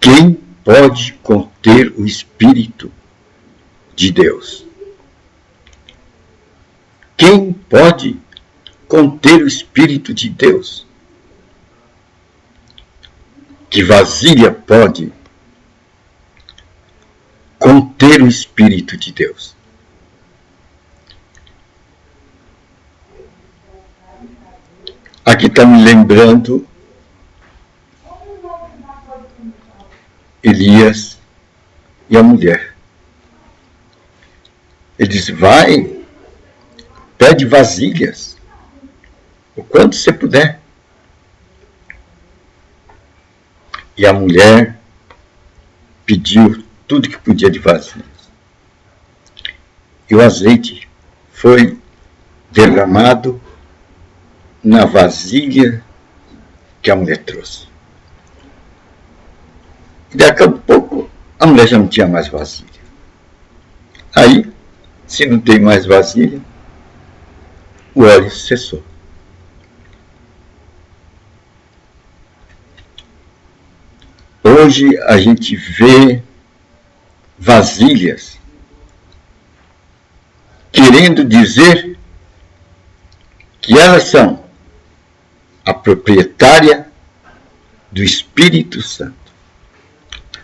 Quem pode conter o Espírito de Deus? Quem pode conter o Espírito de Deus? Que vasilha pode conter o Espírito de Deus? Aqui está me lembrando Elias e a mulher. Ele diz, vai, pede vasilhas, o quanto você puder. E a mulher pediu tudo que podia de vasilhas. E o azeite foi derramado na vasilha que a mulher trouxe. E daqui a pouco a mulher já não tinha mais vasilha. Aí, se não tem mais vasilha, o óleo cessou. Hoje a gente vê vasilhas querendo dizer que elas são a proprietária do Espírito Santo.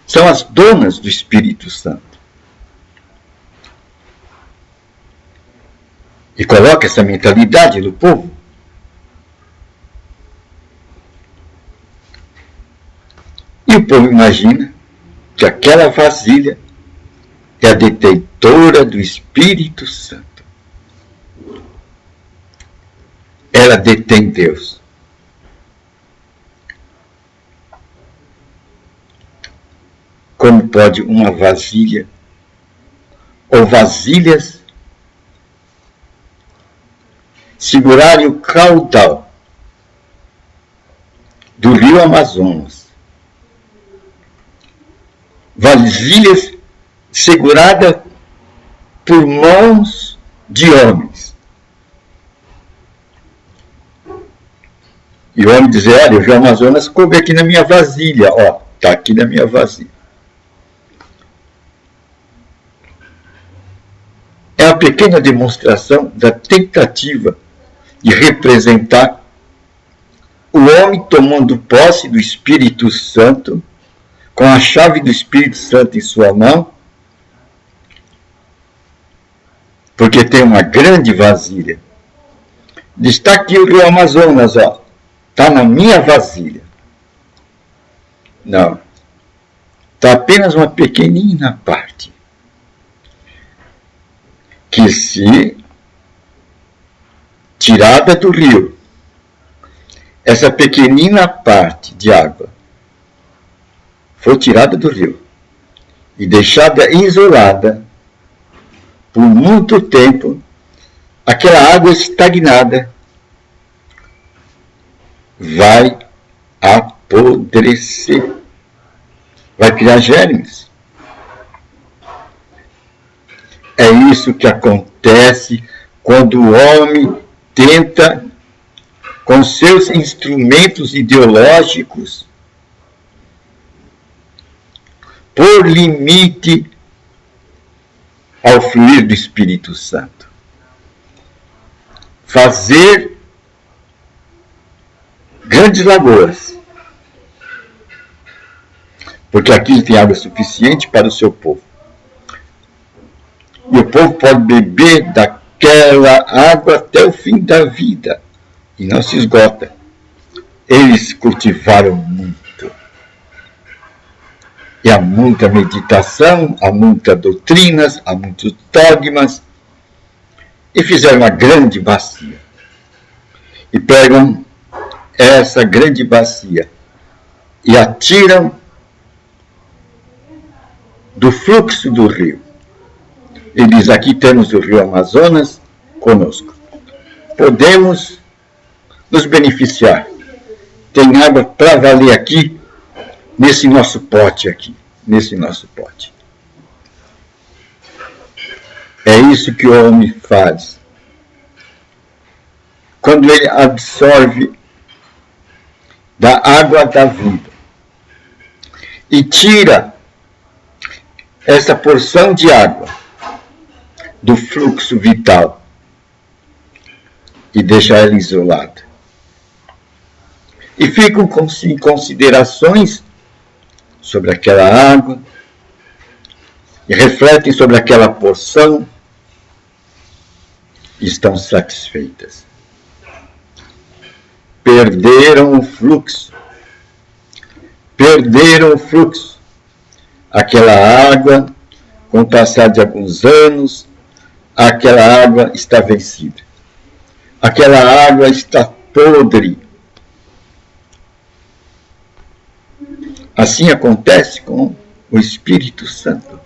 São as donas do Espírito Santo. E coloca essa mentalidade no povo. E o povo imagina que aquela vasilha é a detentora do Espírito Santo. Ela detém Deus. Como pode uma vasilha ou vasilhas segurarem o caudal do rio Amazonas? Vasilhas seguradas por mãos de homens. E o homem dizer, olha, o rio Amazonas coube aqui na minha vasilha, ó, está aqui na minha vasilha. É uma pequena demonstração da tentativa de representar o homem tomando posse do Espírito Santo, com a chave do Espírito Santo em sua mão, porque tem uma grande vasilha. Está aqui o rio Amazonas, ó, está na minha vasilha. Não, está apenas uma pequenina parte. Que se tirada do rio, essa pequenina parte de água foi tirada do rio e deixada isolada por muito tempo, aquela água estagnada vai apodrecer, vai criar germes. É isso que acontece quando o homem tenta, com seus instrumentos ideológicos, pôr limite ao fluir do Espírito Santo. Fazer grandes lagoas, porque aqui tem água suficiente para o seu povo. E o povo pode beber daquela água até o fim da vida. E não se esgota. Eles cultivaram muito. E há muita meditação, há muitas doutrinas, há muitos dogmas. E fizeram uma grande bacia. E pegam essa grande bacia e atiram do fluxo do rio. Ele diz, aqui temos o rio Amazonas conosco. Podemos nos beneficiar. Tem água para valer aqui, nesse nosso pote aqui. Nesse nosso pote. É isso que o homem faz. Quando ele absorve da água da vida e tira essa porção de água do fluxo vital e deixa ela isolada. E ficam em considerações sobre aquela água e refletem sobre aquela porção e estão satisfeitas. Perderam o fluxo. Perderam o fluxo. Aquela água, com o passar de alguns anos, aquela água está vencida. Aquela água está podre. Assim acontece com o Espírito Santo.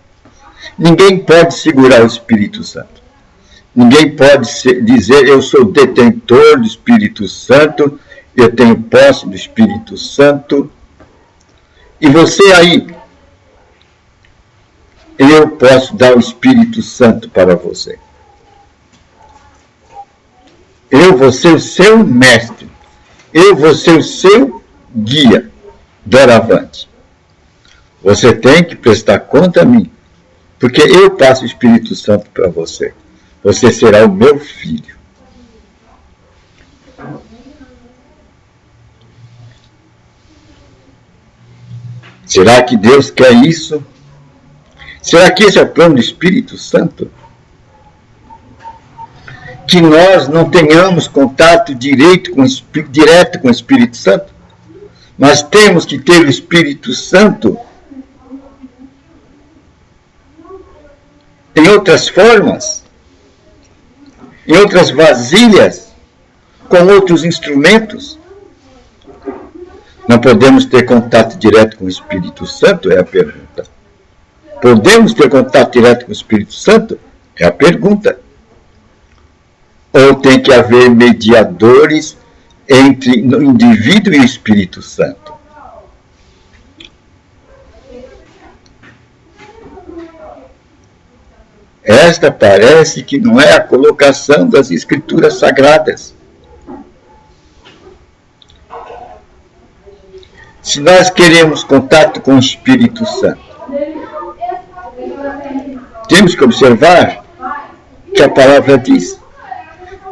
Ninguém pode segurar o Espírito Santo. Ninguém pode dizer, eu sou detentor do Espírito Santo, eu tenho posse do Espírito Santo. E você aí, eu posso dar o Espírito Santo para você. Eu vou ser o seu mestre. Eu vou ser o seu guia. Doravante. Você tem que prestar conta a mim, porque eu passo o Espírito Santo para você. Você será o meu filho. Será que Deus quer isso? Será que esse é o plano do Espírito Santo? Que nós não tenhamos contato direto com o Espírito Santo? Nós temos que ter o Espírito Santo em outras formas, em outras vasilhas, com outros instrumentos. Não podemos ter contato direto com o Espírito Santo? É a pergunta. Podemos ter contato direto com o Espírito Santo? É a pergunta. Ou tem que haver mediadores entre o indivíduo e o Espírito Santo? Esta parece que não é a colocação das Escrituras Sagradas. Se nós queremos contato com o Espírito Santo, temos que observar que a palavra diz: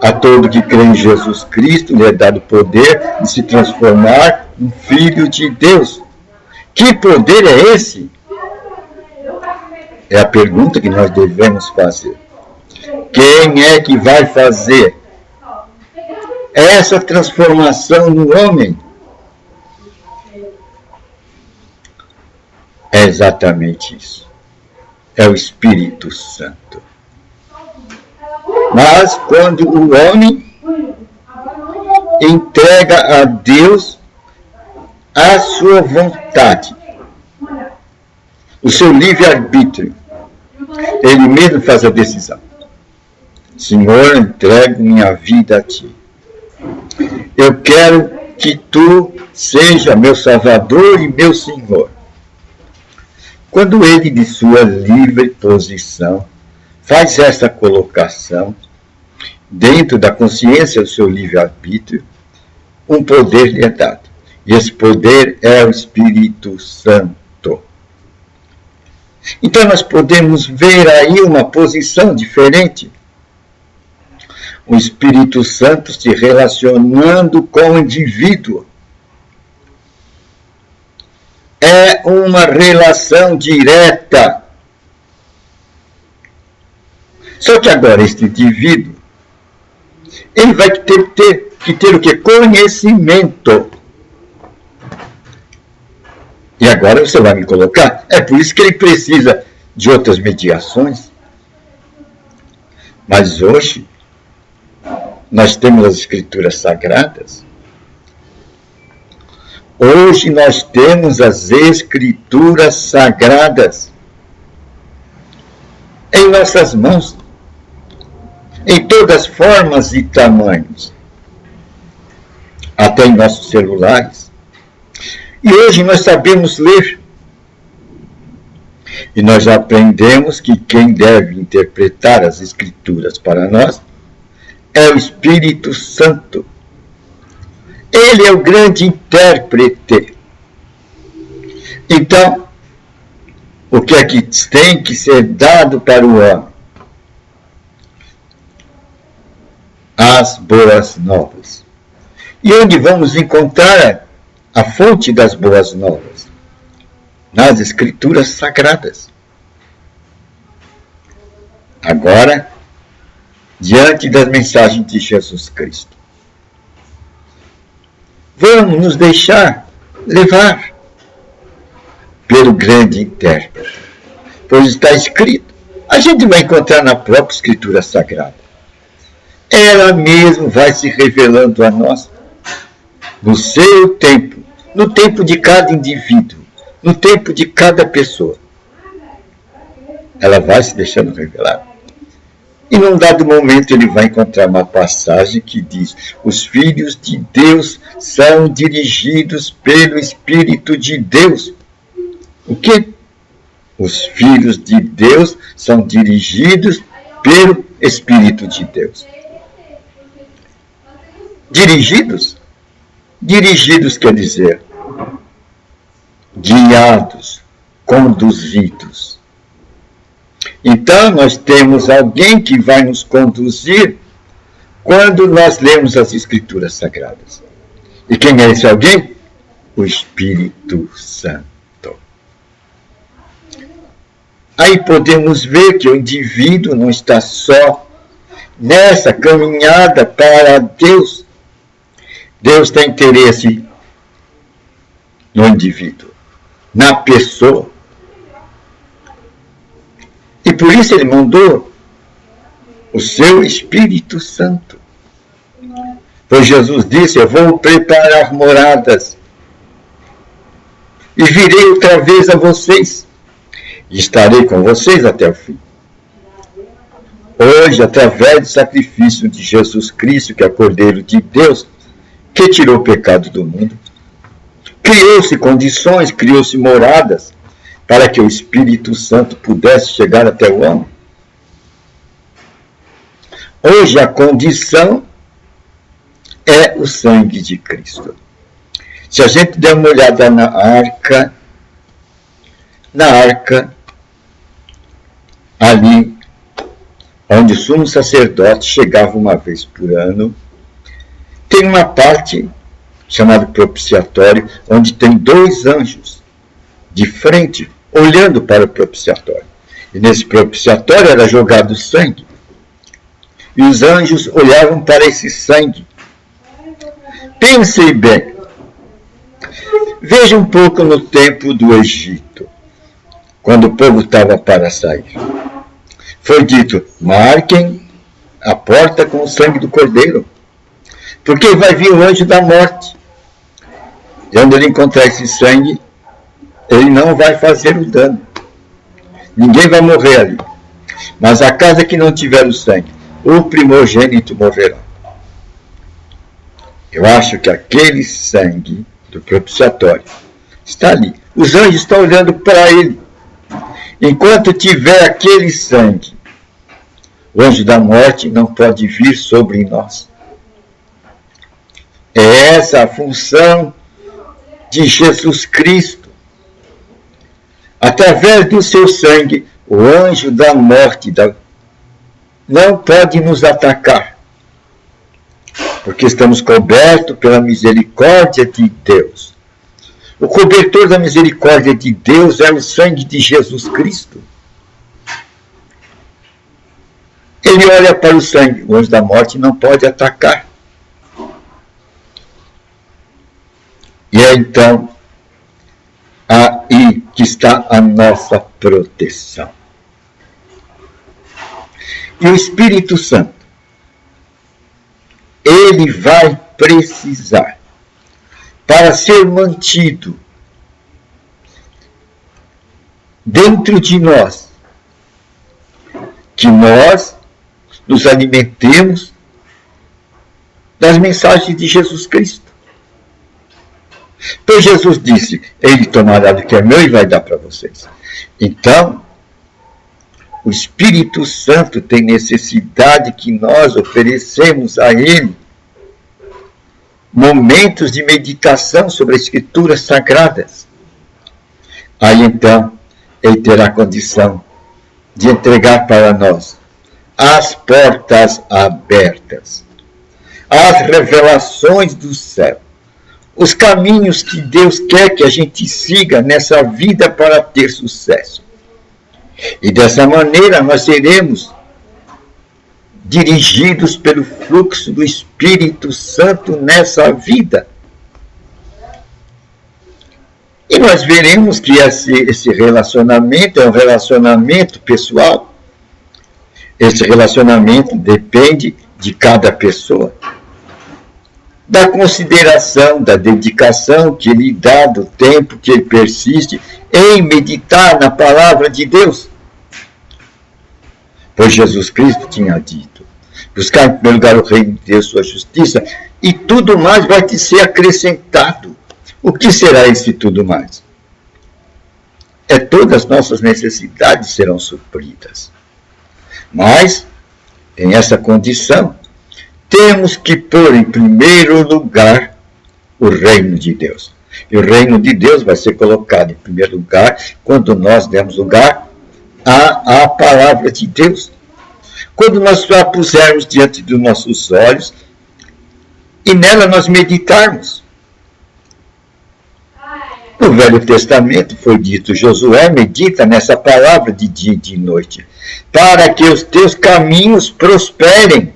a todo que crê em Jesus Cristo lhe é dado o poder de se transformar em filho de Deus. Que poder é esse? É a pergunta que nós devemos fazer. Quem é que vai fazer essa transformação no homem? É exatamente isso. É o Espírito Santo. Mas quando o homem entrega a Deus a sua vontade, o seu livre-arbítrio, ele mesmo faz a decisão. Senhor, entrego minha vida a Ti. Eu quero que Tu seja meu Salvador e meu Senhor. Quando ele, de sua livre posição, faz essa colocação, dentro da consciência do seu livre-arbítrio, um poder lhe é dado. E esse poder é o Espírito Santo. Então nós podemos ver aí uma posição diferente. O Espírito Santo se relacionando com o indivíduo. É uma relação direta. Só que agora este indivíduo, ele vai ter que ter o quê? Conhecimento. E agora você vai me colocar, é por isso que ele precisa de outras mediações. Mas hoje, nós temos as Escrituras Sagradas. Hoje nós temos as Escrituras Sagradas em nossas mãos, em todas formas e tamanhos, até em nossos celulares. E hoje nós sabemos ler. E nós já aprendemos que quem deve interpretar as Escrituras para nós é o Espírito Santo. Ele é o grande intérprete. Então, o que é que tem que ser dado para o homem? As boas novas. E onde vamos encontrar a fonte das boas novas? Nas Escrituras Sagradas. Agora, diante das mensagens de Jesus Cristo, vamos nos deixar levar pelo grande intérprete, pois está escrito. A gente vai encontrar na própria Escritura Sagrada. Ela mesmo vai se revelando a nós no seu tempo, no tempo de cada indivíduo, no tempo de cada pessoa. Ela vai se deixando revelar. E num dado momento ele vai encontrar uma passagem que diz: os filhos de Deus são dirigidos pelo Espírito de Deus. O quê? Os filhos de Deus são dirigidos pelo Espírito de Deus. Dirigidos? Dirigidos quer dizer guiados, conduzidos. Então, nós temos alguém que vai nos conduzir quando nós lemos as Escrituras Sagradas. E quem é esse alguém? O Espírito Santo. Aí podemos ver que o indivíduo não está só nessa caminhada para Deus. Deus tem interesse no indivíduo, na pessoa. E por isso ele mandou o seu Espírito Santo. Pois Jesus disse: eu vou preparar moradas e virei outra vez a vocês e estarei com vocês até o fim. Hoje, através do sacrifício de Jesus Cristo, que é o Cordeiro de Deus, que tirou o pecado do mundo, criou-se condições, criou-se moradas para que o Espírito Santo pudesse chegar até o homem. Hoje a condição é o sangue de Cristo. Se a gente der uma olhada na arca, ali onde o sumo sacerdote chegava uma vez por ano, tem uma parte chamada propiciatório, onde tem 2 anjos de frente, olhando para o propiciatório. E nesse propiciatório era jogado sangue. E os anjos olhavam para esse sangue. Pensem bem. Veja um pouco no tempo do Egito, quando o povo estava para sair. Foi dito: marquem a porta com o sangue do cordeiro, porque vai vir o anjo da morte. E onde ele encontrar esse sangue, ele não vai fazer o dano. Ninguém vai morrer ali. Mas a casa que não tiver o sangue, o primogênito morrerá. Eu acho que aquele sangue do propiciatório está ali. Os anjos estão olhando para ele. Enquanto tiver aquele sangue, o anjo da morte não pode vir sobre nós. É essa a função de Jesus Cristo. Através do seu sangue, o anjo da morte não pode nos atacar, porque estamos cobertos pela misericórdia de Deus. O cobertor da misericórdia de Deus é o sangue de Jesus Cristo. Ele olha para o sangue, o anjo da morte não pode atacar. E é então aí que está a nossa proteção. E o Espírito Santo, ele vai precisar, para ser mantido dentro de nós, que nós nos alimentemos das mensagens de Jesus Cristo. Pois Jesus disse: ele tomará do que é meu e vai dar para vocês. Então, o Espírito Santo tem necessidade que nós oferecemos a ele momentos de meditação sobre as Escrituras Sagradas. Aí então, Ele terá condição de entregar para nós as portas abertas, as revelações do céu, os caminhos que Deus quer que a gente siga nessa vida para ter sucesso. E dessa maneira nós seremos dirigidos pelo fluxo do Espírito Santo nessa vida. E nós veremos que esse relacionamento é um relacionamento pessoal. Esse relacionamento depende de cada pessoa, da consideração, da dedicação que ele dá, do tempo que ele persiste em meditar na palavra de Deus. Pois Jesus Cristo tinha dito: buscar em primeiro lugar o reino de Deus, sua justiça, e tudo mais vai te ser acrescentado. O que será esse tudo mais? Todas as nossas necessidades serão supridas. Mas, em essa condição, temos que pôr em primeiro lugar o reino de Deus. E o reino de Deus vai ser colocado em primeiro lugar quando nós demos lugar à palavra de Deus. Quando nós a pusermos diante dos nossos olhos e nela nós meditarmos. No Velho Testamento foi dito: Josué, medita nessa palavra de dia e de noite, para que os teus caminhos prosperem.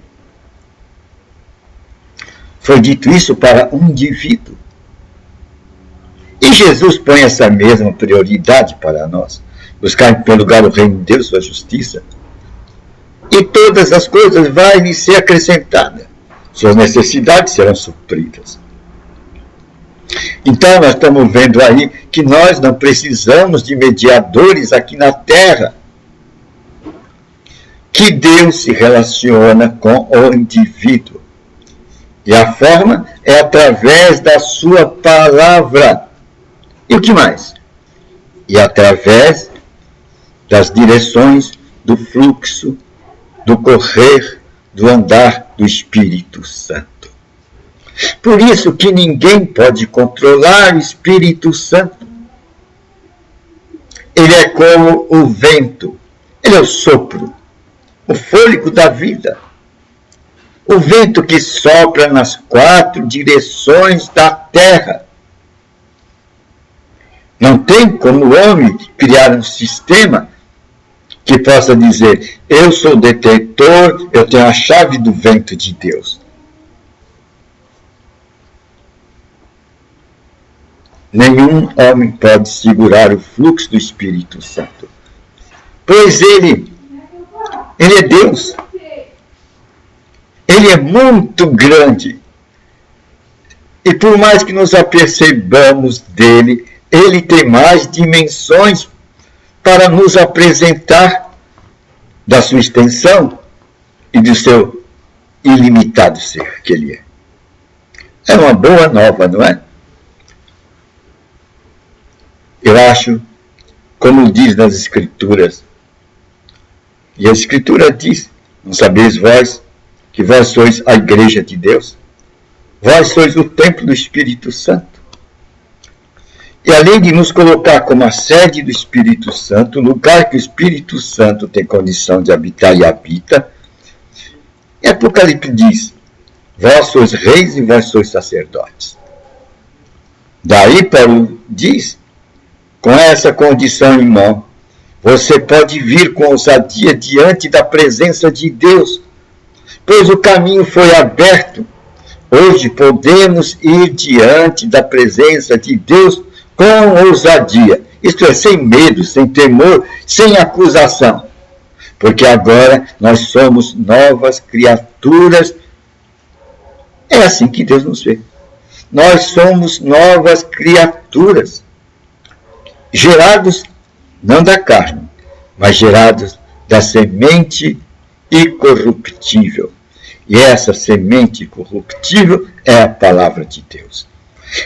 Foi dito isso para um indivíduo. E Jesus põe essa mesma prioridade para nós: buscar em primeiro lugar o reino de Deus, sua justiça, e todas as coisas vão lhe ser acrescentadas. Suas necessidades serão supridas. Então nós estamos vendo aí que nós não precisamos de mediadores aqui na terra. Que Deus se relaciona com o indivíduo. E a forma é através da sua palavra. E o que mais? E através das direções do fluxo, do correr, do andar do Espírito Santo. Por isso que ninguém pode controlar o Espírito Santo. Ele é como o vento, ele é o sopro, o fôlego da vida. O vento que sopra nas 4 direções da terra. Não tem como o homem criar um sistema que possa dizer: eu sou o detentor, eu tenho a chave do vento de Deus. Nenhum homem pode segurar o fluxo do Espírito Santo, pois ele é Deus. Ele é muito grande. E por mais que nos apercebamos dele, ele tem mais dimensões para nos apresentar da sua extensão e do seu ilimitado ser que ele é. É uma boa nova, não é? Eu acho, como diz nas Escrituras, e a Escritura diz: não sabeis vós que vós sois a igreja de Deus? Vós sois o templo do Espírito Santo. E além de nos colocar como a sede do Espírito Santo, o lugar que o Espírito Santo tem condição de habitar e habita, Apocalipse diz: vós sois reis e vós sois sacerdotes. Daí Paulo diz: com essa condição em mão, você pode vir com ousadia diante da presença de Deus, pois o caminho foi aberto. Hoje podemos ir diante da presença de Deus com ousadia, isto é, sem medo, sem temor, sem acusação, porque agora nós somos novas criaturas. É assim que Deus nos vê. Nós somos novas criaturas, gerados não da carne, mas gerados da semente incorruptível. E essa semente incorruptível é a palavra de Deus.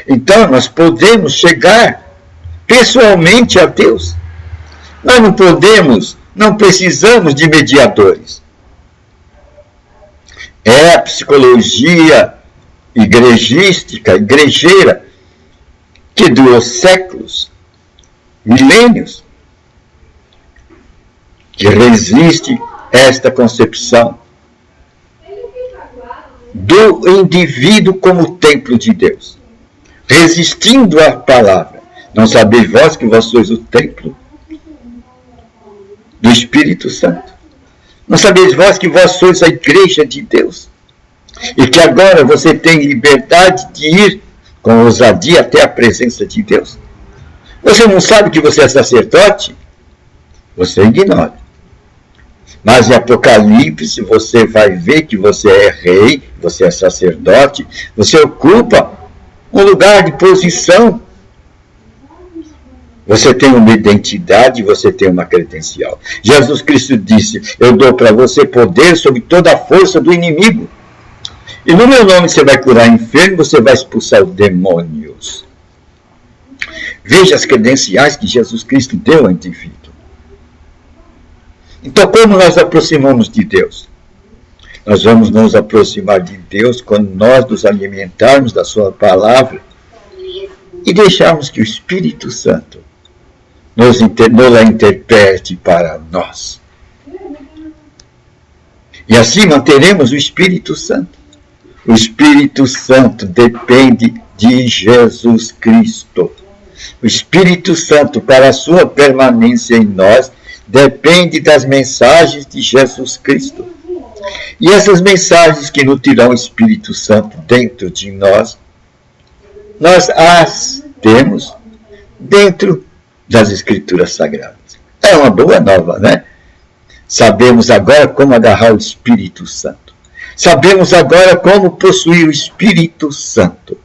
Então nós podemos chegar pessoalmente a Deus. Nós não precisamos de mediadores. É a psicologia igrejística, igrejeira, que durou séculos, milênios, que resiste esta concepção do indivíduo como templo de Deus, resistindo à palavra. Não sabeis vós que vós sois o templo do Espírito Santo? Não sabeis vós que vós sois a igreja de Deus? E que agora você tem liberdade de ir com ousadia até a presença de Deus? Você não sabe que você é sacerdote? Você ignora. Mas em Apocalipse você vai ver que você é rei, você é sacerdote, você ocupa um lugar de posição. Você tem uma identidade, você tem uma credencial. Jesus Cristo disse, eu dou para você poder sobre toda a força do inimigo. E no meu nome você vai curar enfermos, você vai expulsar os demônios. Veja as credenciais que Jesus Cristo deu ao indivíduo. Então, como nós aproximamos de Deus? Nós vamos nos aproximar de Deus quando nós nos alimentarmos da sua palavra e deixarmos que o Espírito Santo nos a interprete para nós. E assim manteremos o Espírito Santo. O Espírito Santo depende de Jesus Cristo. O Espírito Santo, para a sua permanência em nós, depende das mensagens de Jesus Cristo. E essas mensagens que nutrirão o Espírito Santo dentro de nós, nós as temos dentro das Escrituras Sagradas. É uma boa nova, né? Sabemos agora como agarrar o Espírito Santo. Sabemos agora como possuir o Espírito Santo.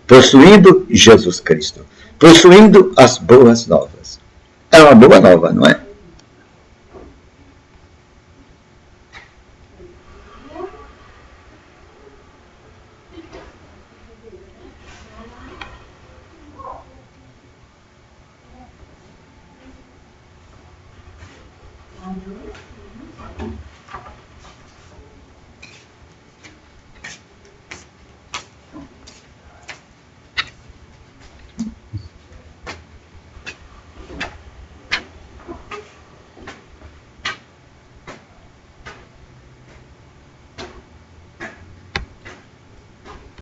Possuindo Jesus Cristo. Possuindo as boas novas. É uma boa nova, não é?